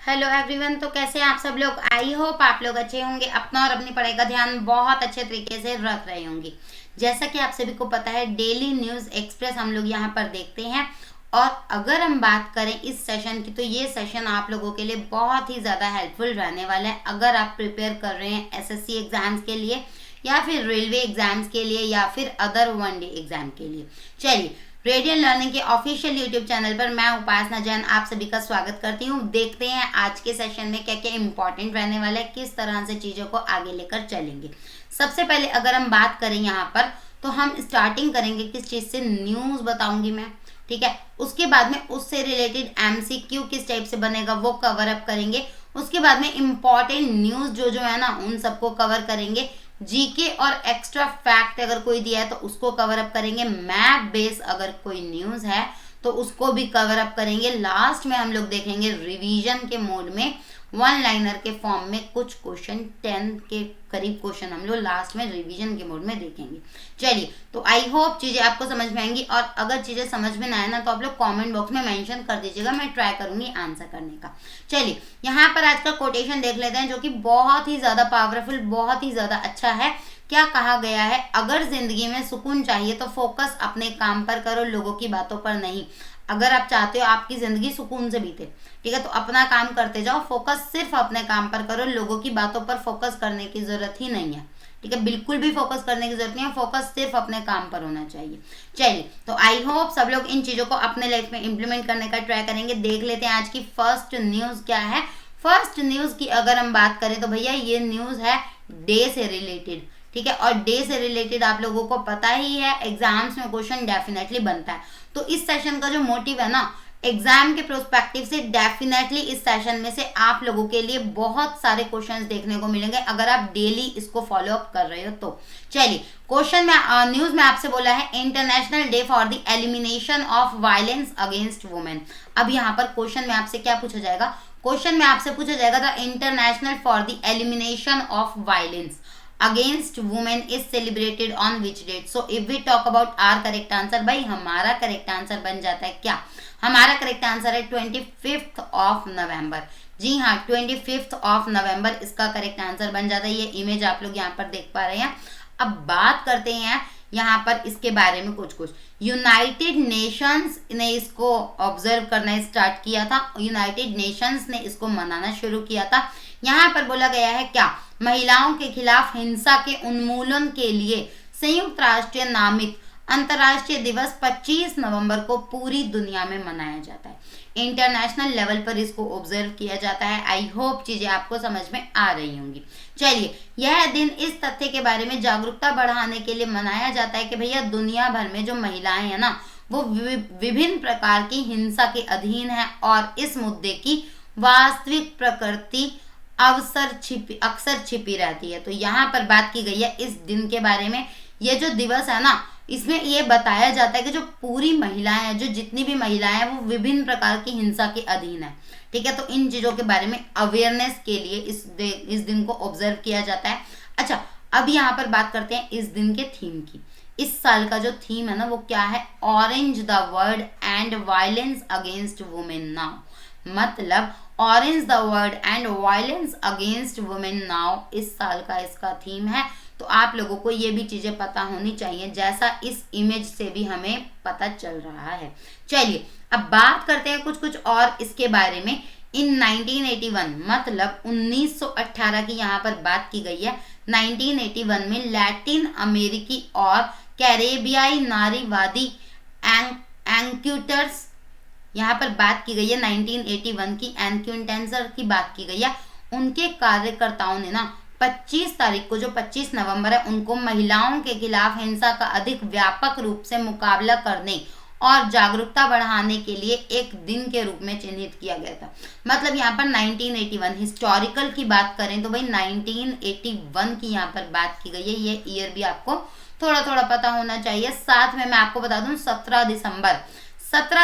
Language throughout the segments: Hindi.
Hello everyone. तो कैसे हैं आप सब लोग। आई होप आप लोग अच्छे होंगे, अपना और अपनी पढ़ाई का ध्यान बहुत अच्छे तरीके से रख रहे होंगे। जैसा कि आप सभी को पता है, डेली न्यूज़ एक्सप्रेस हम लोग यहाँ पर देखते हैं। और अगर हम बात करें इस सेशन की, तो ये सेशन आप लोगों के लिए बहुत ही ज़्यादा हेल्पफुल रहने वाला है। अगर आप प्रिपेयर कर रहे हैं एसएससी एग्जाम्स के लिए, या फिर रेलवे एग्जाम्स के लिए, या फिर अदर वन डे एग्जाम के लिए। चलिए, रेडियन लर्निंग के ऑफिशियल यूट्यूब चैनल पर मैं उपासना जैन आप सभी का स्वागत करती हूँ। देखते हैं आज के सेशन में क्या क्या इंपॉर्टेंट रहने वाला है, किस तरह से चीज़ों को आगे लेकर चलेंगे। सबसे पहले अगर हम बात करें यहाँ पर, तो हम स्टार्टिंग करेंगे किस चीज़ से, न्यूज़ बताऊंगी मैं, ठीक है। उसके बाद में उससे रिलेटेड एमसीक्यू किस टाइप से बनेगा वो कवर अप करेंगे। उसके बाद में इंपॉर्टेंट न्यूज़ जो है ना, उन सबको कवर करेंगे। जीके और एक्स्ट्रा फैक्ट अगर कोई दिया है तो उसको कवर अप करेंगे। मैप बेस अगर कोई न्यूज़ है तो उसको भी कवर अप करेंगे। लास्ट में हम लोग देखेंगे रिवीजन के मोड में, वन लाइनर के फॉर्म में कुछ क्वेश्चन, 10 के करीब क्वेश्चन हम लोग लास्ट में रिवीजन के मोड में देखेंगे। चलिए, तो आई होप चीज़ें आपको समझ में आएंगी। और अगर चीज़ें समझ में ना आए ना, तो आप लोग कमेंट बॉक्स में मेंशन कर दीजिएगा, मैं ट्राई करूंगी आंसर करने का। चलिए, यहाँ पर आज का कोटेशन देख लेते हैं, जो कि बहुत ही ज़्यादा पावरफुल, बहुत ही ज़्यादा अच्छा है। क्या कहा गया है, अगर जिंदगी में सुकून चाहिए तो फोकस अपने काम पर करो, लोगों की बातों पर नहीं। अगर आप चाहते हो आपकी जिंदगी सुकून से बीते, ठीक है, तो अपना काम करते जाओ, फोकस सिर्फ अपने काम पर करो, लोगों की बातों पर फोकस करने की जरूरत ही नहीं है, ठीक है। बिल्कुल भी फोकस करने की जरूरत नहीं है, फोकस सिर्फ अपने काम पर होना चाहिए। चलिए, तो आई होप सब लोग इन चीजों को अपने लाइफ में इंप्लीमेंट करने का ट्राई करेंगे। देख लेते हैं आज की फर्स्ट न्यूज क्या है। फर्स्ट न्यूज की अगर हम बात करें तो भैया ये न्यूज है डे से रिलेटेड, ठीक है। और डे से रिलेटेड आप लोगों को पता ही है, एग्जाम्स में क्वेश्चन डेफिनेटली बनता है। तो इस सेशन का जो मोटिव है ना, एग्जाम के प्रोस्पेक्टिव से डेफिनेटली इस सेशन में से आप लोगों के लिए बहुत सारे क्वेश्चंस देखने को मिलेंगे, अगर आप डेली इसको फॉलो अप कर रहे हो तो। चलिए, क्वेश्चन में न्यूज में आपसे बोला है international day for the elimination of violence against women. अब यहाँ पर क्वेश्चन में आपसे क्या पूछा जाएगा, क्वेश्चन में आपसे पूछा जाएगा the international for the elimination of violence against women is celebrated on which date? So if we talk about our correct answer, भाई हमारा करेक्ट आंसर बन जाता है क्या, हमारा करेक्ट आंसर है 25 ऑफ नवंबर। जी हाँ, 25 ऑफ नवंबर इसका करेक्ट आंसर बन जाता है। ये इमेज आप लोग यहाँ पर देख पा रहे हैं। अब बात करते हैं यहाँ पर इसके बारे में कुछ। यूनाइटेड नेशंस ने इसको ऑब्जर्व करना स्टार्ट किया था, यूनाइटेड नेशंस ने इसको मनाना शुरू किया था। यहाँ पर बोला गया है क्या, महिलाओं के खिलाफ हिंसा के उन्मूलन के लिए संयुक्त राष्ट्र नामित अंतर्राष्ट्रीय दिवस 25 नवंबर को पूरी दुनिया में मनाया जाता है। इंटरनेशनल लेवल पर इसको ऑब्जर्व किया जाता है। आई होप चीजें आपको समझ में आ रही होंगी। चलिए, यह दिन इस तथ्य के बारे में जागरूकता बढ़ाने के लिए मनाया जाता है कि भैया दुनिया भर में जो महिलाएं हैं ना, वो विभिन्न प्रकार की हिंसा के अधीन है, और इस मुद्दे की वास्तविक प्रकृति अक्सर छिपी रहती है। तो यहाँ पर बात की गई है इस दिन के बारे में। ये जो दिवस है ना, इसमें ये बताया जाता है कि जो पूरी महिलाएं हैं, जो जितनी भी महिलाएं हैं, वो विभिन्न प्रकार की हिंसा के अधीन है, ठीक है। तो इन चीजों के बारे में अवेयरनेस के लिए इस दिन को ऑब्जर्व किया जाता है। अच्छा, अब यहाँ पर बात करते हैं इस दिन के थीम की। इस साल का जो थीम है ना, वो क्या है, orange the world end violence against women now. मतलब orange the world end violence against women now इस साल का इसका थीम है। तो आप लोगों को ये भी चीजें पता होनी चाहिए, जैसा इस इमेज से भी हमें पता चल रहा है। चलिए, अब बात करते हैं कुछ और इसके बारे में। इन 1981 मतलब 1918 की यहाँ पर बात की गई है। 1981 में लैटिन अमेरिकी और कैरेबियाई नारीवादी एंक्यूटर्स, यहाँ पर बात की गई है 1981 की एनक्यूटेंसर की बात की गई है। उनके कार्यकर्ताओं ने ना 25 तारीख को, जो 25 नवंबर है, उनको महिलाओं के खिलाफ हिंसा का अधिक व्यापक रूप से मुकाबला करने और जागरूकता बढ़ाने के लिए एक दिन के रूप में चिन्हित किया गया था। मतलब यहाँ पर 1981 हिस्टोरिकल की बात करें तो भाई 1981 की यहाँ पर बात की गई है। ये ईयर भी आपको थोड़ा थोड़ा पता होना चाहिए। साथ में मैं आपको बता दूं 17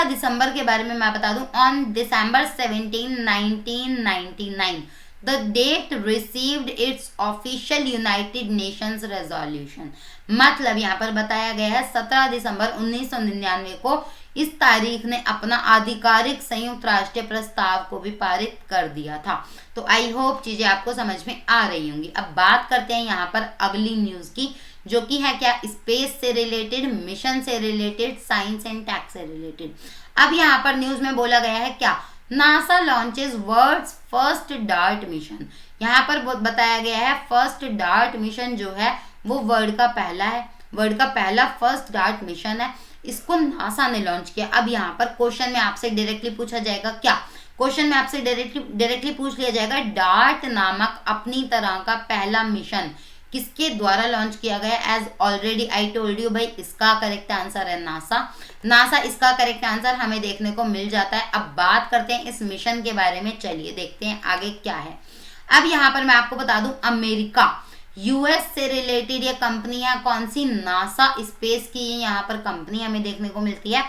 दिसंबर के बारे में मैं बता दूं, on December 17 1999 the date received its official United Nations resolution. मतलब यहाँ पर बताया गया है 17 दिसंबर 1999 को इस तारीख ने अपना आधिकारिक संयुक्त राष्ट्रीय प्रस्ताव को भी पारित कर दिया था। तो आई होप चीजें आपको समझ में आ रही होंगी। अब बात करते हैं यहाँ पर अगली न्यूज की, जो कि है क्या, स्पेस से रिलेटेड, मिशन से रिलेटेड, साइंस एंड टेक से रिलेटेड। अब यहाँ पर न्यूज में बोला गया है क्या, NASA launches world's first DART mission. यहाँ पर बताया गया है फर्स्ट डार्ट मिशन जो है वो वर्ल्ड का पहला है, वर्ल्ड का पहला फर्स्ट डार्ट मिशन है, इसको नासा ने लॉन्च किया। अब यहाँ पर क्वेश्चन में आपसे डायरेक्टली पूछा जाएगा क्या, क्वेश्चन में आपसे डायरेक्टली पूछ लिया जाएगा डार्ट नामक अपनी तरह का पहला मिशन किसके द्वारा लॉन्च किया गया। As already I told you भाई, इसका करेक्ट आंसर है नासा। नासा इसका करेक्ट आंसर हमें देखने को मिल जाता है। अब बात करते हैं इस मिशन के बारे में, चलिए देखते हैं आगे क्या है। अब यहाँ पर मैं आपको बता दूं, अमेरिका यूएस से रिलेटेड ये कंपनी है कौन सी, नासा स्पेस की यहाँ पर कंपनी हमें देखने को मिलती है।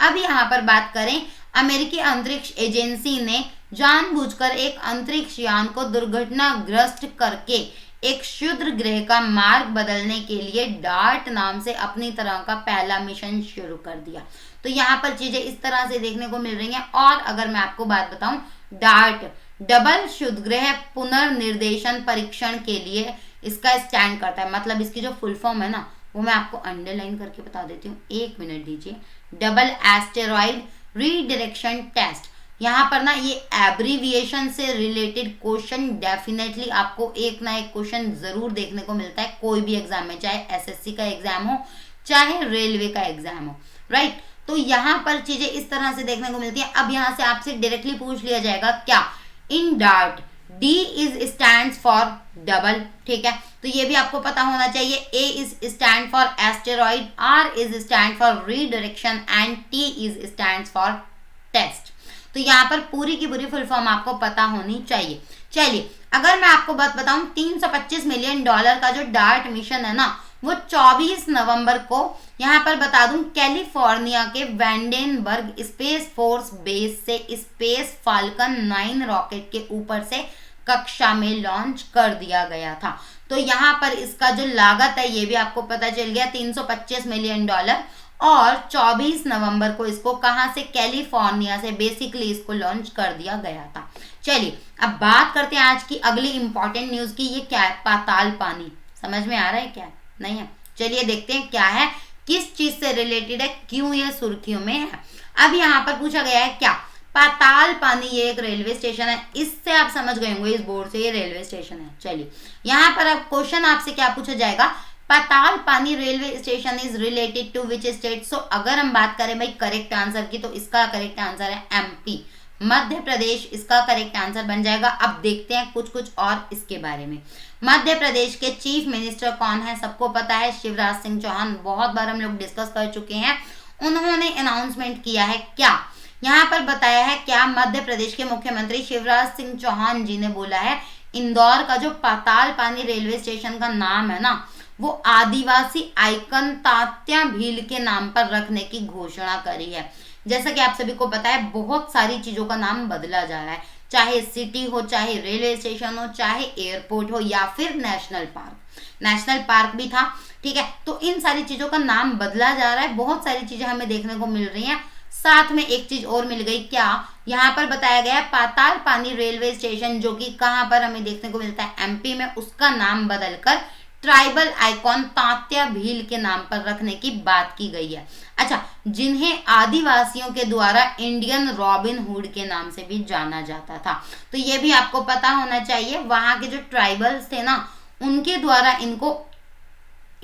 अब यहाँ पर बात करें, अमेरिकी अंतरिक्ष एजेंसी ने जानबूझकर एक अंतरिक्ष यान को दुर्घटनाग्रस्त करके एक क्षुद्र ग्रह का मार्ग बदलने के लिए डार्ट नाम से अपनी तरह का पहला मिशन शुरू कर दिया। तो यहाँ पर चीजें इस तरह से देखने को मिल रही हैं। और अगर मैं आपको बात बताऊं, डार्ट डबल क्षुद्रग्रह पुनर्निर्देशन परीक्षण के लिए इसका स्टैंड करता है। मतलब इसकी जो फुल फॉर्म है ना, वो मैं आपको अंडरलाइन करके बता देती हूँ, एक मिनट दीजिए। Double asteroid redirection test. यहाँ पर ना ये एब्रीविएशन से रिलेटेड क्वेश्चन डेफिनेटली आपको एक ना एक क्वेश्चन जरूर देखने को मिलता है कोई भी एग्जाम में, चाहे एसएससी का एग्जाम हो चाहे रेलवे का एग्जाम हो, राइट। तो यहाँ पर चीजें इस तरह से देखने को मिलती है। अब यहाँ से आपसे डायरेक्टली पूछ लिया जाएगा क्या, in dart D is stand for double, ठीक है, तो ये भी आपको पता होना चाहिए। A is stand for asteroid, R is stand for redirection and T is stand for test. तो यहाँ पर पूरी की पूरी फुल फॉर्म आपको पता होनी चाहिए। चलिए अगर मैं आपको बात बताऊं, $325 मिलियन का जो डार्ट मिशन है ना, वो 24 नवंबर को यहाँ पर बता दूं कैलिफोर्निया के वैंडेनबर्ग स्पेस फोर्स बेस से स्पेस फाल्कन 9 रॉकेट के ऊपर से कक्षा में लॉन्च कर दिया गया था। तो यहाँ पर इसका जो लागत है ये भी आपको पता चल गया, $325 मिलियन। और 24 नवंबर को इसको कहां से, कैलिफोर्निया से बेसिकली इसको लॉन्च कर दिया गया था। चलिए अब बात करते हैं आज की अगली इंपॉर्टेंट न्यूज की। ये क्या है, पाताल पानी। समझ में आ रहा है क्या, नहीं है? चलिए देखते हैं क्या है, किस चीज से रिलेटेड है, क्यों ये सुर्खियों में है। अब यहाँ पर पूछा गया है क्या, पाताल पानी ये एक रेलवे स्टेशन है। इससे आप समझ गए होंगे, इस बोर्ड से ये रेलवे स्टेशन है। चलिए यहाँ पर अब क्वेश्चन आपसे क्या पूछा जाएगा, Patalpani railway station is related to which state. So अगर हम बात करें भाई करेक्ट आंसर की, तो इसका करेक्ट आंसर है एमपी, मध्य प्रदेश इसका करेक्ट आंसर बन जाएगा। अब देखते हैं कुछ और इसके बारे में। मध्य प्रदेश के चीफ मिनिस्टर कौन है, सबको पता है, शिवराज सिंह चौहान। बहुत बार हम लोग डिस्कस कर चुके हैं। उन्होंने अनाउंसमेंट किया है क्या, यहाँ पर बताया है क्या, मध्य प्रदेश के मुख्यमंत्री शिवराज सिंह चौहान जी ने बोला है इंदौर का जो पाताल पानी रेलवे स्टेशन का नाम है ना, वो आदिवासी आइकन तात्या भील के नाम पर रखने की घोषणा करी है। जैसा कि आप सभी को पता है, बहुत सारी चीजों का नाम बदला जा रहा है, चाहे सिटी हो, चाहे रेलवे स्टेशन हो, चाहे एयरपोर्ट हो, या फिर नेशनल पार्क भी था, ठीक है। तो इन सारी चीजों का नाम बदला जा रहा है, बहुत सारी चीजें हमें देखने को मिल रही हैं। साथ में एक चीज और मिल गई क्या, यहाँ पर बताया गया है पाताल पानी रेलवे स्टेशन जो कि कहाँ पर हमें देखने को मिलता है, एमपी में, उसका नाम बदलकर ट्राइबल आइकॉन तात्या भील के नाम पर रखने की बात की गई है। अच्छा, जिन्हें आदिवासियों के द्वारा इंडियन रॉबिन हुड के नाम से भी जाना जाता था, तो ये भी आपको पता होना चाहिए। वहां के जो ट्राइबल्स थे ना, उनके द्वारा इनको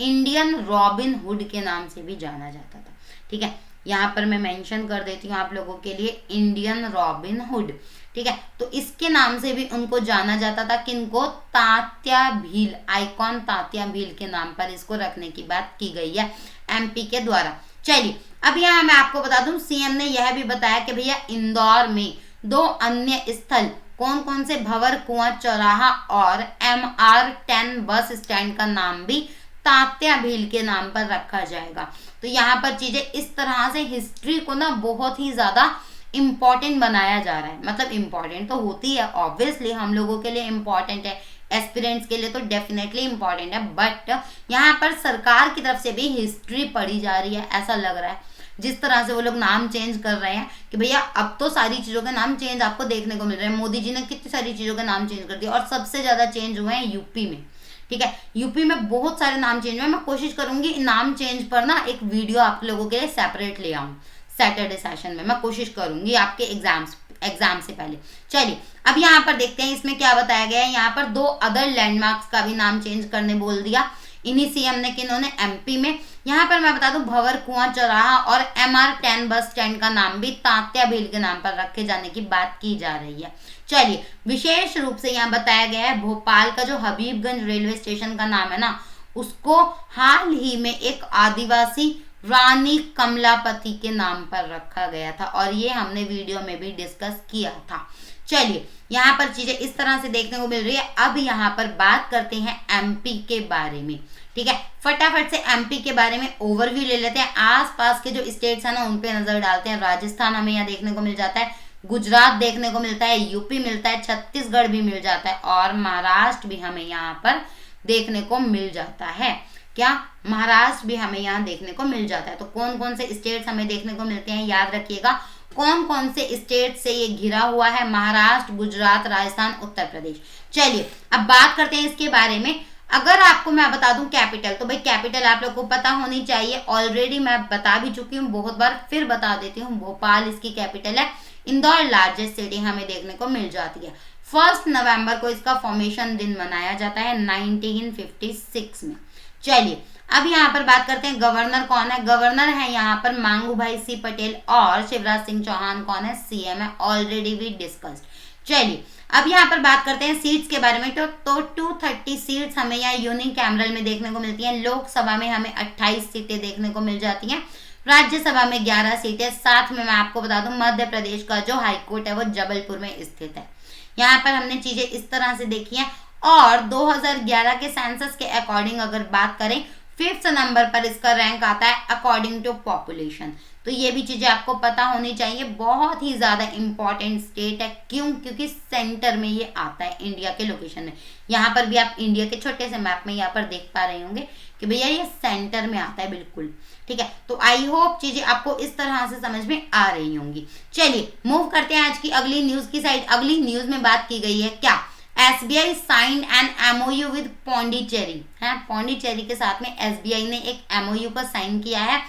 इंडियन रॉबिन हुड के नाम से भी जाना जाता था, ठीक है। यहाँ पर मैं मेंशन कर देती हूँ आप लोगों के लिए, इंडियन रॉबिन हुड, ठीक है। तो इसके नाम से भी उनको जाना जाता था, किनको, तात्या भील, आइकॉन तात्या भील के नाम पर इसको रखने की बात की गई है एमपी के द्वारा। चलिए अब यहाँ मैं आपको बता दूं, सीएम ने यह भी बताया कि भैया इंदौर में 2 अन्य स्थल कौन कौन से, भंवर कुआं चौराहा और MR10 बस स्टैंड का नाम भी तात्या भील के नाम पर रखा जाएगा। तो यहाँ पर चीजें इस तरह से हिस्ट्री को ना बहुत ही ज्यादा इम्पोर्टेंट बनाया जा रहा है। मतलब इम्पोर्टेंट तो होती है, ऑब्वियसली हम लोगों के लिए इम्पोर्टेंट है, एस्पिरेंट्स के लिए तो डेफिनेटली इम्पोर्टेंट है, बट यहाँ पर सरकार की तरफ से भी हिस्ट्री पढ़ी जा रही है, ऐसा लग रहा है, जिस तरह से वो लोग नाम चेंज कर रहे हैं कि भैया अब तो सारी चीजों के नाम चेंज आपको देखने को मिल रहे हैं। मोदी जी ने कितनी सारी चीजों के नाम चेंज कर दिए और सबसे ज्यादा चेंज हुए हैं यूपी में। ठीक है, यूपी में बहुत सारे नाम चेंज हुए। मैं कोशिश करूंगी नाम चेंज पर ना एक वीडियो आप लोगों के लिए सेपरेट ले आऊं सैटरडे सेशन में, मैं कोशिश करूंगी आपके एग्जाम से पहले। चलिए अब यहाँ पर देखते हैं इसमें क्या बताया गया है। यहाँ पर 2 अदर लैंडमार्क्स का भी नाम चेंज करने बोल दिया इन्हीं सीएम ने, किन्होंने, एमपी में। यहाँ पर मैं बता दूं भंवर कुआं चौराहा और MR10 बस स्टैंड का नाम भी तात्या भील के नाम पर रखे जाने की बात की जा रही है। चलिए विशेष रूप से यहाँ बताया गया है भोपाल का जो हबीबगंज रेलवे स्टेशन का नाम है ना, उसको हाल ही में एक आदिवासी रानी कमलापति के नाम पर रखा गया था और ये हमने वीडियो में भी डिस्कस किया था। चलिए यहाँ पर चीजें इस तरह से देखने को मिल रही है। अब यहाँ पर बात करते हैं एमपी के बारे में। ठीक है, फटाफट से एमपी के बारे में ओवरव्यू ले लेते हैं। आसपास के जो स्टेट्स हैं ना उन पे नजर डालते हैं। राजस्थान हमें यहाँ देखने को मिल जाता है, गुजरात देखने को मिलता है, यूपी मिलता है, छत्तीसगढ़ भी मिल जाता है और महाराष्ट्र भी हमें यहाँ पर देखने को मिल जाता है। क्या, महाराष्ट्र भी हमें यहाँ देखने को मिल जाता है। तो कौन कौन से स्टेट्स हमें देखने को मिलते हैं याद रखिएगा, कौन कौन से स्टेट से ये घिरा हुआ है, महाराष्ट्र, गुजरात, राजस्थान, उत्तर प्रदेश। चलिए अब बात करते हैं इसके बारे में। अगर आपको मैं बता दूं कैपिटल, तो भाई कैपिटल आप लोग को पता होनी चाहिए, ऑलरेडी मैं बता भी चुकी हूँ बहुत बार, फिर बता देती हूँ। भोपाल इसकी कैपिटल है। इंदौर लार्जेस्ट सिटी हमें देखने को मिल जाती है। 1 नवंबर को इसका फॉर्मेशन दिन मनाया जाता है 1956 में। चलिए अब यहाँ पर बात करते हैं गवर्नर कौन है। गवर्नर है यहाँ पर मांगूभाई सी पटेल और शिवराज सिंह चौहान कौन है, सीएम है, ऑलरेडी वी डिस्कस्ड। चलिए अब यहाँ पर बात करते हैं सीट्स के बारे में। तो 230 सीट्स हमें यहाँ यूनिकैमरल में देखने को मिलती हैं। लोकसभा में हमें 28 सीटें देखने को मिल जाती हैं, राज्यसभा में 11 सीटें। साथ में मैं आपको बता दूं मध्य प्रदेश का जो हाईकोर्ट है वो जबलपुर में स्थित है। यहाँ पर हमने चीजें इस तरह से देखी हैं। और 2011 के सेंसस के अकॉर्डिंग अगर बात करें 5th नंबर पर इसका रैंक आता है अकॉर्डिंग टू पॉपुलेशन। तो ये भी चीजें आपको पता होनी चाहिए, बहुत ही ज्यादा इंपॉर्टेंट स्टेट है। क्यों? क्योंकि सेंटर में ये आता है इंडिया के लोकेशन में। यहाँ पर भी आप इंडिया के छोटे से मैप में यहाँ पर देख पा रहे होंगे कि भैया ये सेंटर में आता है बिल्कुल। ठीक है, तो आई होप चीजें आपको इस तरह से समझ में आ रही होंगी। चलिए मूव करते हैं आज की अगली न्यूज की साइड। अगली न्यूज में बात की गई है क्या, SBI signed an MOU with Pondicherry है। पौंडीचेरी के साथ में SBI ने एक MOU पर साइन किया है,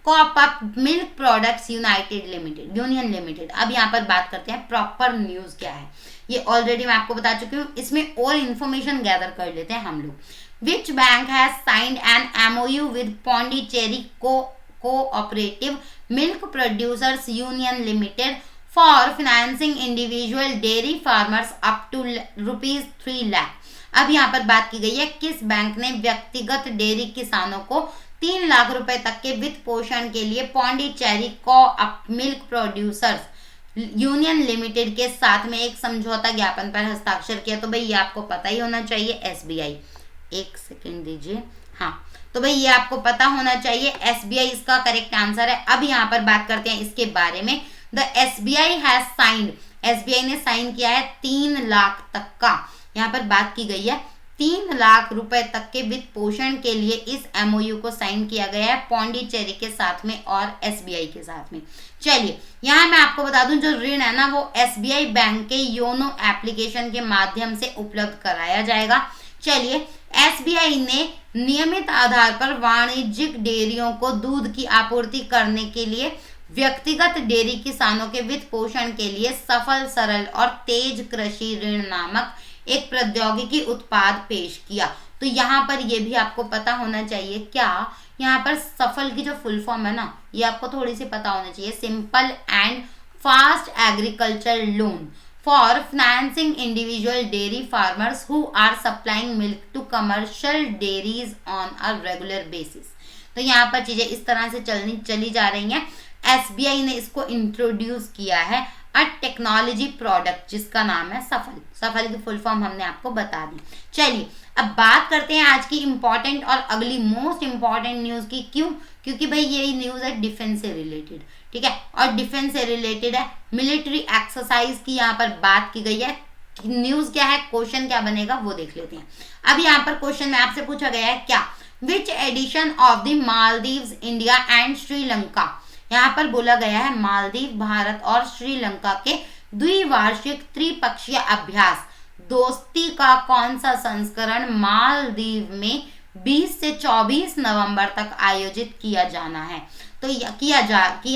cope up milk products union limited. अब यहाँ पर बात करते हैं प्रॉपर न्यूज क्या है। ये ऑलरेडी मैं आपको बता चुकी हूँ, इसमें और इन्फॉर्मेशन गैदर कर लेते हैं हम लोग। Which bank has signed an MOU with Pondicherry cooperative milk producers union limited for financing individual dairy farmers up to ₹3 lakh. अब यहाँ पर बात की गई है किस बैंक ने व्यक्तिगत डेयरी किसानों को 3 लाख रुपए तक के वित्त पोषण के लिए पौंडीचेरी को मिल्क प्रोड्यूसर्स यूनियन लिमिटेड के साथ में एक समझौता ज्ञापन पर हस्ताक्षर किया। तो भाई ये आपको पता ही होना चाहिए, SBI, एक सेकेंड दीजिए, हाँ, तो भाई ये आपको पता होना चाहिए, SBI इसका करेक्ट आंसर है। अब यहाँ पर बात करते हैं इसके बारे में। The SBI has signed, SBI ने साइन किया है 3 लाख तक का, यहाँ पर बात की गई है 3 लाख रुपए तक के वित्त पोषण के लिए इस MOU को साइन किया गया है पौंडीचेरी के साथ में और SBI के साथ में। चलिए यहाँ मैं आपको बता दूं जो ऋण है ना वो SBI बैंक के योनो एप्लीकेशन के माध्यम से उपलब्ध कराया जाएगा। चलिए SBI ने नियमित आधार पर वाणिज्यिक डेयरियों को दूध की आपूर्ति करने के लिए व्यक्तिगत डेयरी किसानों के वित्त पोषण के लिए सफल, सरल और तेज कृषि ऋण नामक एक प्रौद्योगिकी उत्पाद पेश किया। तो यहाँ पर ये भी आपको पता होना चाहिए क्या, यहाँ पर सफल की जो फुल फॉर्म है ना ये आपको थोड़ी सी पता होना चाहिए, simple and fast agriculture loan for financing individual dairy farmers who are supplying milk to commercial dairies on a regular basis. तो यहाँ पर चीजें इस तरह से चली जा रही हैं। SBI ने इसको इंट्रोड्यूस किया है अ टेक्नोलॉजी प्रोडक्ट जिसका नाम है सफल। सफल की फुल फॉर्म हमने आपको बता दी। चलिए अब बात करते हैं आज की इंपॉर्टेंट और अगली मोस्ट इंपॉर्टेंट न्यूज की। क्यों? क्योंकि भाई ये न्यूज है डिफेंस से रिलेटेड, ठीक है, और डिफेंस से रिलेटेड है, मिलिट्री एक्सरसाइज की यहाँ पर बात की गई है। न्यूज क्या है, क्वेश्चन क्या बनेगा वो देख लेते हैं। अब यहाँ पर क्वेश्चन में आपसे पूछा गया है क्या, विच edition of the Maldives, India and Sri Lanka यहाँ पर बोला गया है मालदीव, भारत और श्रीलंका के द्विवार्षिक त्रिपक्षीय अभ्यास दोस्ती का कौन सा संस्करण मालदीव में 20 से 24 नवंबर तक आयोजित किया जाना है। तो किया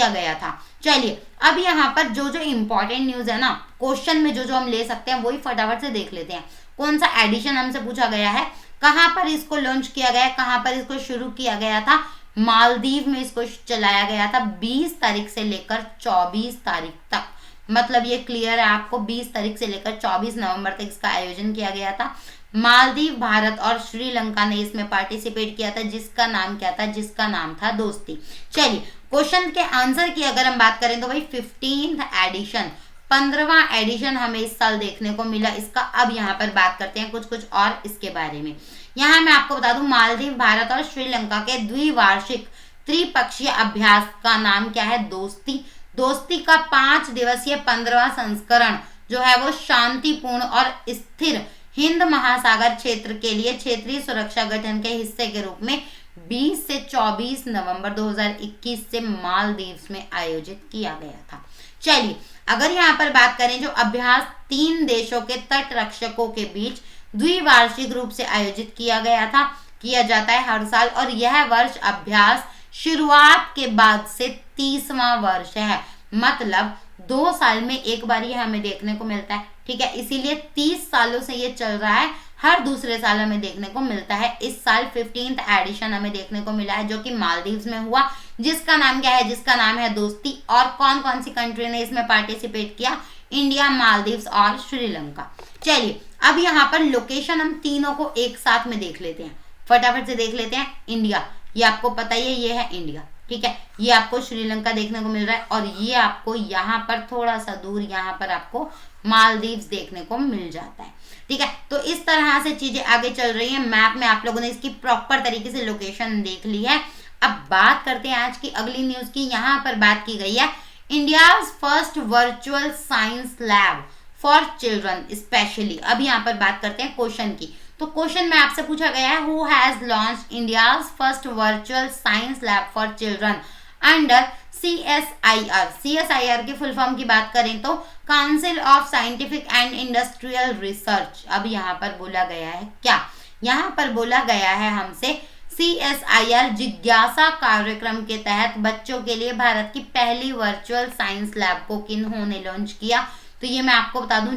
गया था। चलिए अब यहाँ पर जो जो इम्पोर्टेंट न्यूज है ना, क्वेश्चन में जो जो हम ले सकते हैं वही फटाफट से देख लेते हैं। कौन सा एडिशन हमसे पूछा गया है, कहाँ पर इसको लॉन्च किया गया, कहाँ पर इसको शुरू किया गया था, मालदीव में इसको चलाया गया था 20 तारीख से लेकर 24 तारीख तक। मतलब ये क्लियर है आपको, 20 तारीख से लेकर 24 नवंबर तक इसका आयोजन किया गया था। मालदीव, भारत और श्रीलंका ने इसमें पार्टिसिपेट किया था, जिसका नाम क्या था, जिसका नाम था दोस्ती। चलिए क्वेश्चन के आंसर की अगर हम बात करें तो भाई 15th एडिशन, 15वां एडिशन हमें इस साल देखने को मिला इसका। अब यहाँ पर बात करते हैं कुछ कुछ और इसके बारे में। यहाँ मैं आपको बता दूं मालदीव, भारत और श्रीलंका के द्विवार्षिक त्रिपक्षीय अभ्यास का नाम क्या है, दोस्ती। दोस्ती का 5 दिवसीय 15वां संस्करण जो है वो शांतिपूर्ण और स्थिर हिंद महासागर क्षेत्र के लिए क्षेत्रीय सुरक्षा गठन के हिस्से के रूप में 20 से 24 नवंबर 2021 से मालदीव में आयोजित किया गया था। चलिए अगर यहाँ पर बात करें, जो अभ्यास 3 देशों के तट रक्षकों के बीच द्विवार्षिक रूप से आयोजित किया जाता है हर साल, और यह वर्ष अभ्यास शुरुआत के बाद से 30वां वर्ष है। मतलब 2 साल में एक बार ये हमें देखने को मिलता है, ठीक है। इसीलिए 30 सालों से ये चल रहा है, हर दूसरे साल हमें देखने को मिलता है। इस साल 15th एडिशन हमें देखने को मिला है जो कि मालदीव्स में हुआ, जिसका नाम क्या है, जिसका नाम है दोस्ती। और कौन कौन सी कंट्री ने इसमें पार्टिसिपेट किया, इंडिया, मालदीव्स और श्रीलंका। चलिए अब यहाँ पर लोकेशन हम तीनों को एक साथ में देख लेते हैं, फटाफट से देख लेते हैं। इंडिया, ये आपको पता ही है, ये है इंडिया, ठीक है। ये आपको श्रीलंका देखने को मिल रहा है, और ये आपको यहाँ पर थोड़ा सा दूर यहाँ पर आपको मालदीव्स देखने को मिल जाता है, ठीक है। तो इस तरह से चीजें आगे चल रही है। मैप में आप लोगों ने इसकी प्रॉपर तरीके से लोकेशन देख ली है। अब बात करते हैं आज की अगली न्यूज की। यहाँ पर बात की गई है India's first virtual science lab for children specially. अब यहाँ पर बात करते हैं क्वेश्चन की। तो क्वेश्चन में आपसे पूछा गया है, who has launched India's first virtual science lab for children under CSIR। CSIR की फुल फॉर्म की बात करें तो council of scientific and industrial research. अब यहाँ पर बोला गया है क्या, यहाँ पर बोला गया है हमसे CSIR जिज्ञासा कार्यक्रम के तहत बच्चों के लिए भारत की पहली वर्चुअल साइंस लैब को किन्होंने लॉन्च किया। तो ये मैं आपको बता दूं,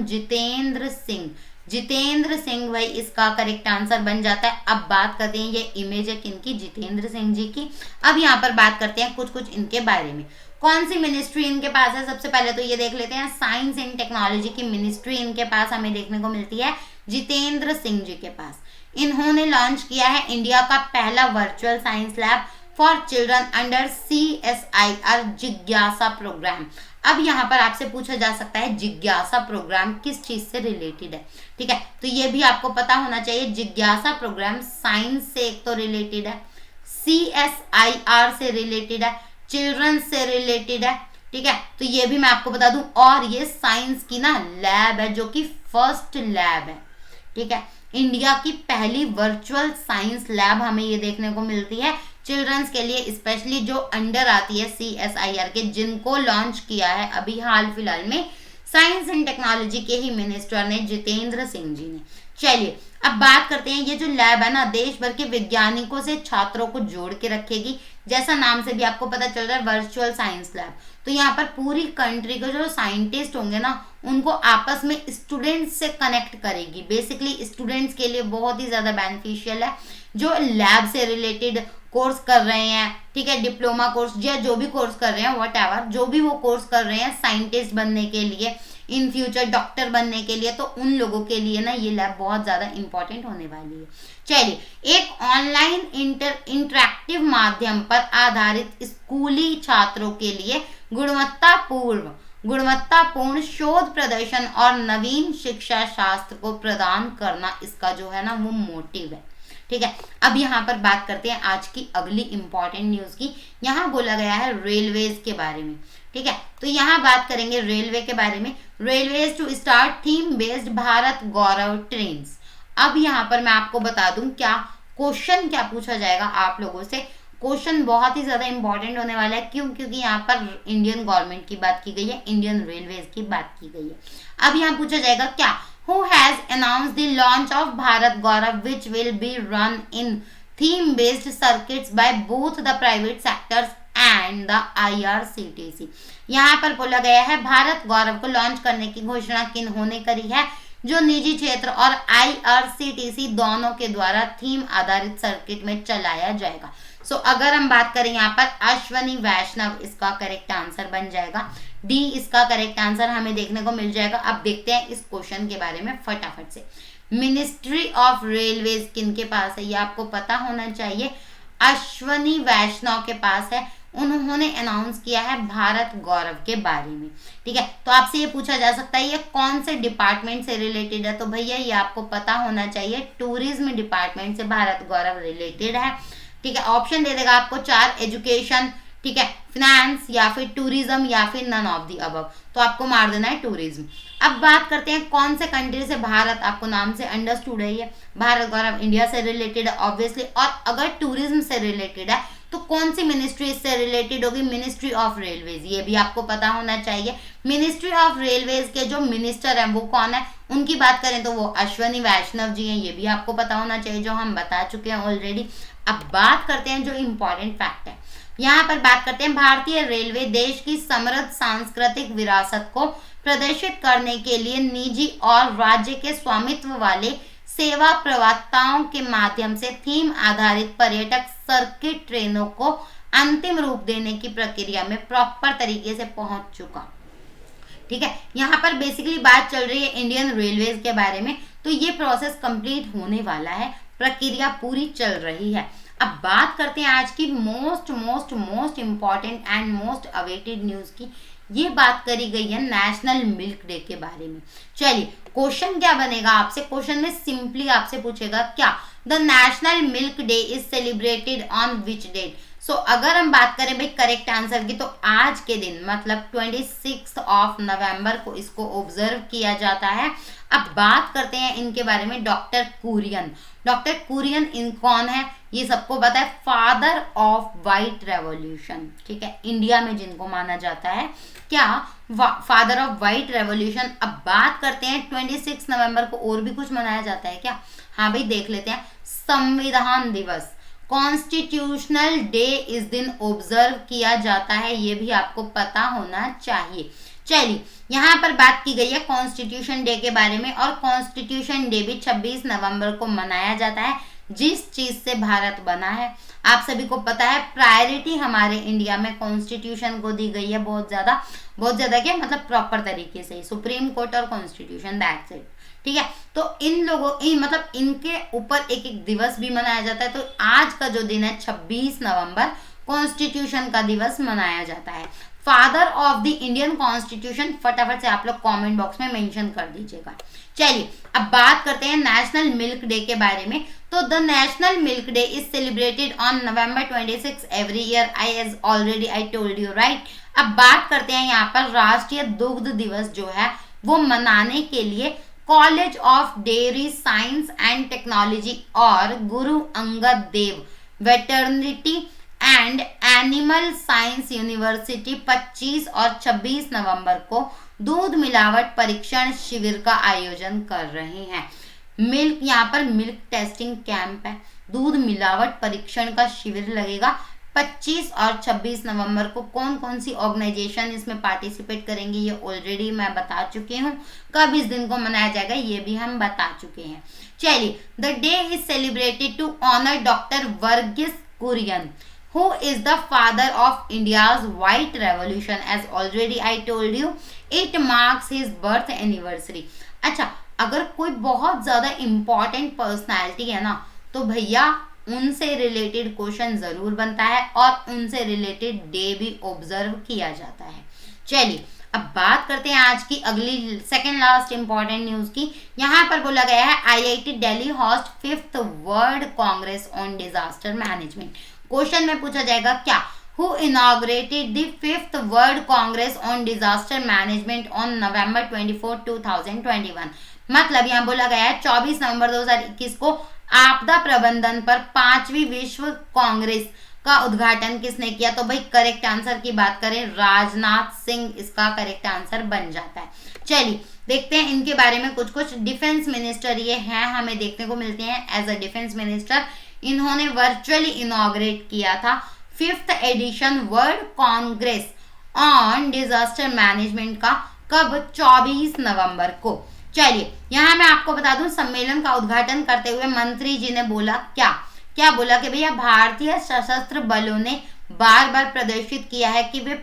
जितेंद्र सिंह भाई इसका करेक्ट आंसर बन जाता है। अब बात करते हैं, ये इमेज है किनकी, जितेंद्र सिंह जी की। अब यहाँ पर बात करते हैं कुछ कुछ इनके बारे में। कौन सी मिनिस्ट्री इनके पास है, सबसे पहले तो ये देख लेते हैं, साइंस एंड टेक्नोलॉजी की मिनिस्ट्री इनके पास हमें देखने को मिलती है जितेंद्र सिंह जी के पास। इन्होंने लॉन्च किया है इंडिया का पहला virtual science lab for children under CSIR जिज्ञासा प्रोग्राम। अब यहाँ पर आपसे पूछा जा सकता है जिज्ञासा प्रोग्राम किस चीज से रिलेटेड है, ठीक है। तो ये भी आपको पता होना चाहिए, जिज्ञासा प्रोग्राम साइंस से एक तो रिलेटेड है, CSIR से रिलेटेड है, चिल्ड्रन से रिलेटेड है, ठीक है। तो ये भी मैं आपको बता दूं, और ये साइंस की ना लैब है जो कि फर्स्ट लैब है, ठीक है। इंडिया की पहली वर्चुअल साइंस लैब हमें ये देखने को मिलती है चिल्ड्रंस के लिए, स्पेशली जो अंडर आती है CSIR के, जिनको लॉन्च किया है अभी हाल फिलहाल में साइंस एंड टेक्नोलॉजी के ही मिनिस्टर ने, जितेंद्र सिंह जी ने। चलिए अब बात करते हैं, ये जो लैब है ना देश भर के वैज्ञानिकों से छात्रों को जोड़ के रखेगी, जैसा नाम से भी आपको पता चल रहा है वर्चुअल साइंस लैब। तो यहाँ पर पूरी कंट्री के जो साइंटिस्ट होंगे ना उनको आपस में स्टूडेंट्स से कनेक्ट करेगी। बेसिकली स्टूडेंट्स के लिए बहुत ही ज्यादा बेनिफिशियल है, जो लैब से रिलेटेड कोर्स कर रहे हैं, ठीक है, डिप्लोमा कोर्स या जो भी कोर्स कर रहे हैं, व्हाटएवर जो भी वो कोर्स कर रहे हैं साइंटिस्ट बनने के लिए, इन फ्यूचर डॉक्टर बनने के लिए, तो उन लोगों के लिए ना ये लैब बहुत ज्यादा इंपॉर्टेंट होने वाली है। चलिए एक ऑनलाइन इंटरैक्टिव माध्यम पर आधारित स्कूली छात्रों के लिए गुणवत्तापूर्ण शोध प्रदर्शन और नवीन शिक्षा शास्त्र को प्रदान करना इसका जो है ना वो मोटिव है, ठीक है। अब यहाँ पर बात करते हैं आज की अगली इंपॉर्टेंट न्यूज की। यहाँ बोला गया है रेलवेज के बारे में, ठीक है। तो यहाँ बात करेंगे रेलवे के बारे में, railways to start theme based Bharat Gaurav trains. अब यहाँ पर मैं आपको बता दूं क्या क्वेश्चन क्या पूछा जाएगा आप लोगों से, क्वेश्चन बहुत ही ज्यादा इंपॉर्टेंट होने वाला है। क्यों? क्योंकि यहाँ पर इंडियन गवर्नमेंट की बात की गई है, इंडियन रेलवेज की बात की गई है। अब यहाँ पूछा जाएगा क्या, who has announced the launch of Bharat Gaurav which will be run in theme based circuits by both the private sectors and the IRCTC। यहाँ पर बोला गया है भारत गौरव को लॉन्च करने की घोषणा किन्होंने करी है, जो निजी क्षेत्र और IRCTC दोनों के द्वारा थीम आधारित सर्किट में चलाया जाएगा। सो अगर हम बात करें यहाँ पर अश्वनी वैष्णव इसका करेक्ट आंसर बन जाएगा। डी इसका करेक्ट आंसर हमें देखने को मिल जाएगा। अब देखते हैं इस क्वेश्चन के बारे में फटाफट से। मिनिस्ट्री ऑफ रेलवेज किनके पास है, ये आपको पता होना चाहिए, अश्वनी वैष्णव के पास है। उन्होंने अनाउंस किया है भारत गौरव के बारे में। ठीक है, तो आपसे ये पूछा जा सकता है ये कौन से डिपार्टमेंट से रिलेटेड है, तो भैया ये आपको पता होना चाहिए, टूरिज्म डिपार्टमेंट से भारत गौरव रिलेटेड है। ठीक है, ऑप्शन दे देगा आपको 4, एजुकेशन, ठीक है, फिनेंस या फिर टूरिज्म या फिर नन ऑफ दी अबव, तो आपको मार देना है टूरिज्म। अब बात करते हैं कौन से कंट्री से भारत, आपको नाम से अंडरस्टूड है ये भारत गौरव इंडिया से रिलेटेड है ऑब्वियसली। और अगर टूरिज्म से रिलेटेड है तो कौन सी मिनिस्ट्री इससे रिलेटेड होगी, मिनिस्ट्री ऑफ रेलवेज, ये भी आपको पता होना चाहिए। मिनिस्ट्री ऑफ रेलवेज के जो मिनिस्टर हैं वो कौन है, उनकी बात करें तो वो अश्वनी वैष्णव जी हैं, ये भी आपको पता होना चाहिए, जो हम बता चुके हैं ऑलरेडी। अब बात करते हैं जो इम्पोर्टेंट फैक्ट है, यहाँ पर बात करते हैं भारतीय रेलवे देश की समृद्ध सांस्कृतिक विरासत को प्रदर्शित करने के लिए निजी और राज्य के स्वामित्व वाले सेवा प्रवक्ताओं के माध्यम से थीम आधारित पर्यटक सर्किट ट्रेनों को अंतिम रूप देने की प्रक्रिया में प्रॉपर तरीके से पहुंच चुका। ठीक है, यहाँ पर बेसिकली बात चल रही है इंडियन रेलवेज के बारे में, तो ये प्रोसेस कंप्लीट होने वाला है, प्रक्रिया पूरी चल रही है। अब बात करते हैं आज की most important and most awaited news की। ये बात करी गई है नेशनल मिल्क डे के बारे में। चलिए क्वेश्चन क्या बनेगा आपसे, क्वेश्चन में सिंपली आपसे पूछेगा क्या the national milk day is celebrated on which date. So अगर हम बात करें भाई करेक्ट आंसर की, तो आज के दिन मतलब 26 नवंबर को इसको ऑब्जर्व किया जाता है। अब बात करते हैं इनके बारे में, डॉक्टर कुरियन। डॉक्टर कुरियन इन कौन है, ये सबको पता है, फादर ऑफ व्हाइट रेवोल्यूशन। ठीक है, इंडिया में जिनको माना जाता है क्या, फादर ऑफ व्हाइट रेवोल्यूशन। अब बात करते हैं 26 नवंबर को और भी कुछ मनाया जाता है क्या, हाँ भाई देख लेते हैं। संविधान दिवस, कॉन्स्टिट्यूशनल डे इस दिन ऑब्जर्व किया जाता है, ये भी आपको पता होना चाहिए। चलिए यहाँ पर बात की गई है कॉन्स्टिट्यूशन डे के बारे में, और कॉन्स्टिट्यूशन डे भी 26 नवंबर को मनाया जाता है, जिस चीज से भारत बना है आप सभी को पता है। प्रायोरिटी हमारे इंडिया में कॉन्स्टिट्यूशन को दी गई है बहुत ज्यादा क्या मतलब प्रॉपर तरीके से, सुप्रीम कोर्ट और कॉन्स्टिट्यूशन, दैट्स इट। ठीक है, तो मतलब इनके ऊपर एक एक दिवस भी मनाया जाता है। तो आज का जो दिन है 26 नवंबर कॉन्स्टिट्यूशन का दिवस मनाया जाता है। Father of the Indian constitution फटाफट से आप लोग कमेंट बॉक्स में मेंशन कर दीजिएगा। चलिए अब बात करते हैं नेशनल मिल्क डे के बारे में। तो the national milk day is celebrated on November 26 every year, I told you right. अब बात करते हैं यहाँ पर राष्ट्रीय दुग्ध दिवस जो है वो मनाने के लिए college of dairy science and technology और Guru Angad Dev veterinary and animal science university 25 और 26 नवंबर को दूध मिलावट परीक्षण शिविर का आयोजन कर रहे हैं। मिल्क, यहाँ पर मिल्क टेस्टिंग कैंप है, दूध मिलावट परीक्षण का शिविर लगेगा 25 और 26 नवंबर को। कौन कौन सी ऑर्गेनाइजेशन इसमें पार्टिसिपेट करेंगी ये ऑलरेडी मैं बता चुकी हूँ, कब इस दिन को मनाया जाएगा ये भी हम बता चुके हैं। चलिए, the day is celebrated to honour doctor Verghese Kurien who is the father of India's white revolution, as already I told you it marks his birth anniversary। अच्छा, अगर कोई बहुत ज्यादा इम्पोर्टेंट पर्सनैलिटी है ना तो भैया उनसे रिलेटेड क्वेश्चन जरूर बनता है और उनसे रिलेटेड डे भी ऑब्जर्व किया जाता है। चलिए अब बात करते हैं आज की अगली सेकेंड लास्ट इंपॉर्टेंट न्यूज की। यहाँ पर बोला गया है IIT Delhi host 5th world congress on disaster management. Question में पूछा जाएगा क्या, who inaugurated the 5th world congress on disaster management on November 24, 2021। मतलब यहाँ बोला गया है 24 नवंबर 2021 को आपदा प्रबंधन पर 5वीं विश्व कांग्रेस का उद्घाटन किसने किया? तो भाई करेक्ट आंसर की बात करें राजनाथ सिंह इसका करेक्ट आंसर बन जाता है। चलिए देखते हैं इनके बारे में कुछ डिफेंस मिनिस्टर ये हैं, हमें देखने को मिलते हैं एज अ डिफेंस मिनिस्टर। इन्होंने वर्चुअली इनॉग्रेट किया था 5th edition world congress on disaster management का, कब? 24 नवंबर को। चलिए यहाँ मैं आपको बता दूं सम्मेलन का उद्घाटन करते हुए मंत्री जी ने बोला क्या बोला कि भैया भारतीय सशस्त्र बलों ने बार बार प्रदर्शित किया है कि वे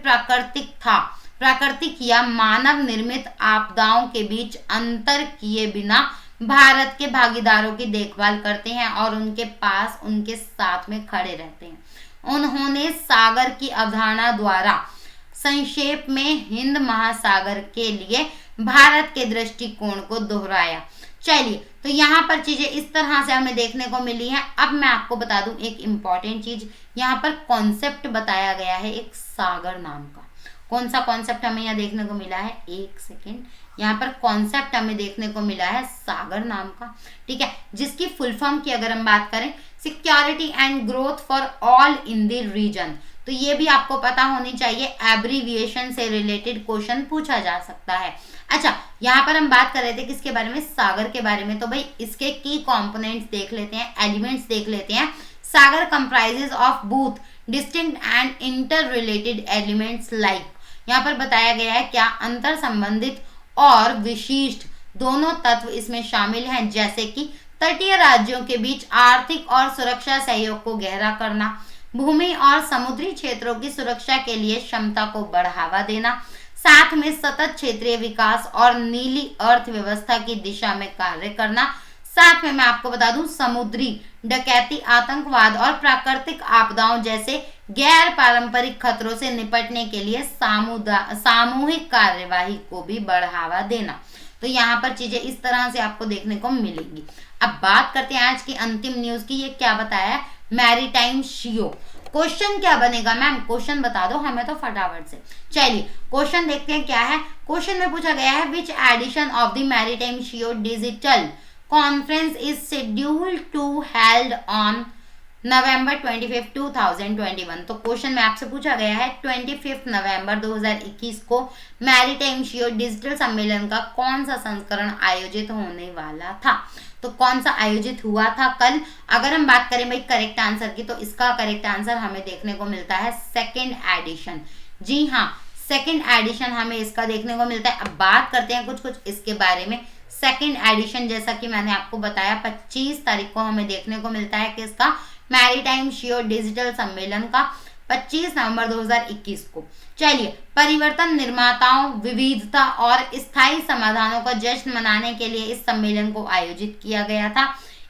प्राकृतिक या मानव निर्मित आपदाओं के बीच अंतर किए बिना भारत के भागीदारों की देखभाल करते हैं और उनके पास उनके साथ में खड़े रहते हैं। उन्होंने सागर की अवधारणा द्वारा संक्षेप में हिंद महासागर के लिए भारत के दृष्टिकोण को दोहराया। चलिए तो यहाँ पर चीजें इस तरह से हमें देखने को मिली है। अब मैं आपको बता दूं एक इम्पॉर्टेंट चीज, यहाँ पर कॉन्सेप्ट बताया गया है एक सागर नाम का। कौन सा कॉन्सेप्ट हमें यहाँ देखने को मिला है? एक सेकेंड, यहाँ पर कॉन्सेप्ट हमें देखने को मिला है सागर नाम का, ठीक है, जिसकी फुल फॉर्म की अगर हम बात करें security and growth for all in the region. तो ये भी आपको पता होनी चाहिए, एब्रीविएशन से रिलेटेड क्वेश्चन पूछा जा सकता है। अच्छा यहाँ पर हम बात कर रहे थे किसके बारे में? सागर के बारे में। तो भाई इसके की कंपोनेंट्स देख लेते हैं, एलिमेंट्स देख लेते हैं। Sagar comprises of both distinct and interrelated elements like, यहाँ पर बताया गया है क्या? अंतर संबंधित और विशिष्ट दोनों तत्व इसमें शामिल हैं, जैसे कि तटीय राज्यों के बीच आर्थिक और सुरक्षा सहयोग को गहरा करना, भूमि और समुद्री क्षेत्रों की सुरक्षा के लिए क्षमता को बढ़ावा देना, साथ में सतत क्षेत्रीय विकास और नीली अर्थव्यवस्था की दिशा में कार्य करना, साथ में मैं आपको बता दूं समुद्री डकैती, आतंकवाद और प्राकृतिक आपदाओं जैसे गैर पारंपरिक खतरों से निपटने के लिए सामूहिक कार्यवाही को भी बढ़ावा देना। तो यहाँ पर चीजें इस तरह से आपको देखने को मिलेंगी। अब बात करते हैं आज की अंतिम न्यूज की। ये क्या बताया? मैरीटाइम शियो। क्वेश्चन क्या बनेगा मैम? क्वेश्चन बता दो हमें तो फटाफट से। चलिए क्वेश्चन देखते हैं क्या है। क्वेश्चन में पूछा गया है which edition of the maritime शियो digital conference is scheduled to held on November 25, 2021। तो क्वेश्चन में आपसे पूछा गया है 25 नवंबर 2021 को मैरीटाइम शियो डिजिटल सम्मेलन का कौन सा संस्करण आयोजित होने वाला था? तो कौन सा आयोजित हुआ था कल? अगर हम बात करें भाई करेक्ट आंसर की, तो इसका करेक्ट आंसर हमें देखने को मिलता है 2nd एडिशन। जी हाँ, 2nd एडिशन हमें इसका देखने को मिलता है। अब बात करते हैं कुछ इसके बारे में। 2nd एडिशन जैसा कि मैंने आपको बताया 25 तारीख को हमें देखने को मिलता है कि इसका मैरीटाइम शियो डिजिटल सम्मेलन का 25 नवंबर 2021 को। चलिए परिवर्तन निर्माताओं, विविधता और स्थायी समाधानों का जश्न मनाने के लिए इस सम्मेलन को आयोजित किया गया था।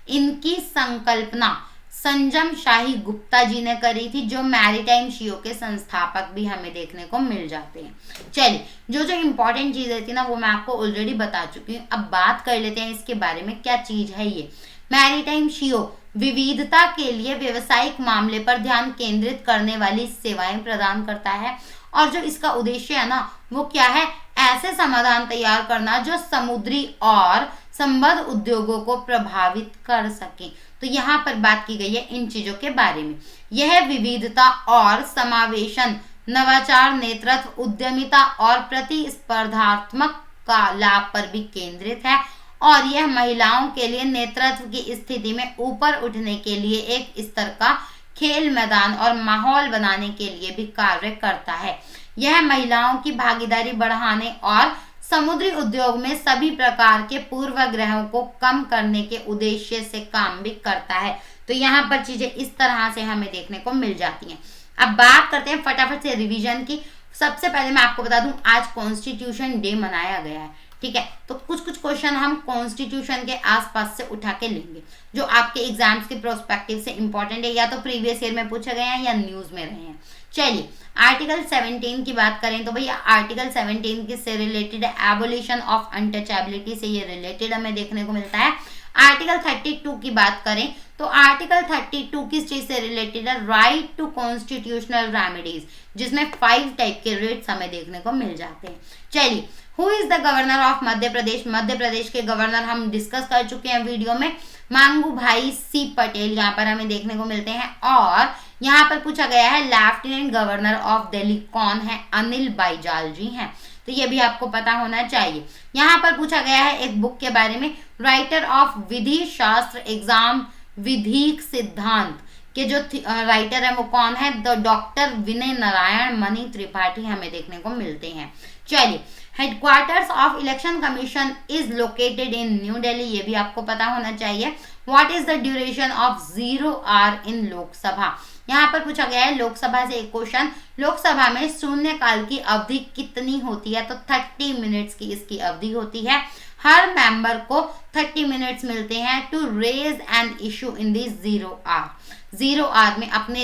इनकी संकल्पना संजम शाही गुप्ता जी ने करी थी, जो मैरीटाइम शियो के संस्थापक भी हमें देखने को मिल जाते हैं। चलिए जो इंपॉर्टेंट चीजें थी ना वो मैं आपको ऑलरेडी बता चुकी हूँ। अब बात कर लेते हैं इसके बारे में, क्या चीज है ये। मैरीटाइम शियो विविधता के लिए व्यवसायिक मामले पर ध्यान केंद्रित करने वाली सेवाएं प्रदान करता है, और जो इसका उद्देश्य है ना वो क्या है? ऐसे समाधान तैयार करना जो समुद्री और संबद्ध उद्योगों को प्रभावित कर सके। तो यहाँ पर बात की गई है इन चीजों के बारे में। यह विविधता और समावेशन, नवाचार, नेतृत्व, उद्यमिता और प्रतिस्पर्धात्मक का लाभ पर भी केंद्रित है, और यह महिलाओं के लिए नेतृत्व की स्थिति में ऊपर उठने के लिए एक स्तर का खेल मैदान और माहौल बनाने के लिए भी कार्य करता है। यह महिलाओं की भागीदारी बढ़ाने और समुद्री उद्योग में सभी प्रकार के पूर्वाग्रहों को कम करने के उद्देश्य से काम भी करता है। तो यहाँ पर चीजें इस तरह से हमें देखने को मिल जाती हैं। अब बात करते हैं फटाफट से रिवीजन की। सबसे पहले मैं आपको बता दूं आज कॉन्स्टिट्यूशन डे मनाया गया है, ठीक है। तो कुछ क्वेश्चन हम कॉन्स्टिट्यूशन के आसपास से उठा के लेंगे जो आपके एग्जाम्स के प्रोस्पेक्टिव से इंपॉर्टेंट है, या तो प्रीवियस ईयर में पूछे गए हैं या न्यूज में रहे हैं। चलिए आर्टिकल 17 की बात करें तो भैया आर्टिकल 17 की से रिलेटेड एबोलिशन ऑफ अनटचेबिलिटी से ये रिलेटेड हमें देखने को मिलता है। आर्टिकल 32 की बात करें तो आर्टिकल 32 किस चीज से रिलेटेड है? राइट टू कॉन्स्टिट्यूशनल रेमेडीज, जिसमें 5 टाइप के रेट्स हमें देखने को मिल जाते हैं। चलिए who is the governor of Madhya Pradesh? Madhya Pradesh के गवर्नर हम डिस्कस कर चुके हैं वीडियो में, मांगू भाई सी पटेल यहाँ पर हमें देखने को मिलते हैं। और यहाँ पर पूछा गया है लेफ्टिनेंट गवर्नर ऑफ दिल्ली कौन है? अनिल बाईजाल जी हैं, तो ये भी आपको पता होना चाहिए। यहाँ पर पूछा गया है एक बुक के बारे में, राइटर ऑफ विधि शास्त्र एग्जाम विधिक सिद्धांत के जो राइटर है वो कौन है? द डॉक्टर विनय नारायण मणि त्रिपाठी हमें देखने को मिलते हैं। चलिए, headquarters of election commission is located in new Delhi, ये भी आपको पता होना चाहिए। What is the duration of 0 hour in Lok Sabha? यहाँ पर पूछा गया है लोकसभा से एक क्वेश्चन, लोकसभा में शून्यकाल की अवधि कितनी होती है? तो 30 मिनट्स की इसकी अवधि होती है। हर मेंबर को 30 मिनट्स मिलते हैं to raise an issue in the 0 hour. 0 hour में अपने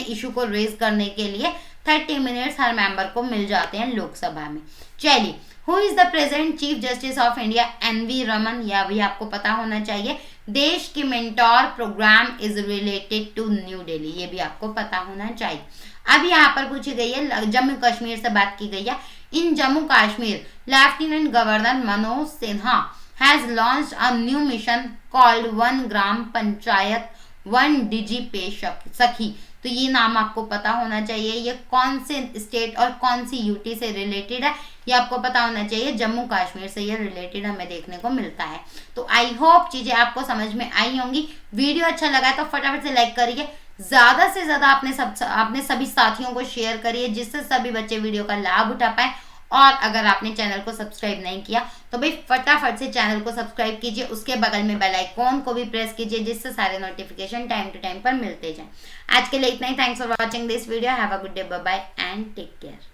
इशू को रेज करने के लिए 30 मिनट्स हर मेंबर को मिल जाते हैं लोकसभा में। चलिए, who is the present chief justice of India? NV Ramana, यह भी आपको पता होना चाहिए। देश की mentor program is related to New Delhi, ये भी आपको पता होना चाहिए। अब यहाँ पर पूछी गई है, जम्मू कश्मीर से बात की गई है। In Jammu Kashmir lieutenant governor Manoj Sinha has launched a new mission called 1 Gram Panchayat 1 DigiPay Sakhi, तो ये नाम आपको पता होना चाहिए। ये कौन से स्टेट और कौन सी यूटी से रिलेटेड है, ये आपको पता होना चाहिए। जम्मू कश्मीर से ये रिलेटेड हमें देखने को मिलता है। तो आई होप चीजें आपको समझ में आई होंगी। वीडियो अच्छा लगा है तो फटाफट से लाइक करिए, ज्यादा से ज्यादा अपने सभी साथियों को शेयर करिए, जिससे सभी बच्चे वीडियो का लाभ उठा पाए। और अगर आपने चैनल को सब्सक्राइब नहीं किया तो भाई फटाफट से चैनल को सब्सक्राइब कीजिए, उसके बगल में बेल आइकॉन को भी प्रेस कीजिए, जिससे सारे नोटिफिकेशन टाइम टू टाइम पर मिलते जाएं। आज के लिए इतना ही। Thanks for watching this video. Have a good day, bye bye and take care.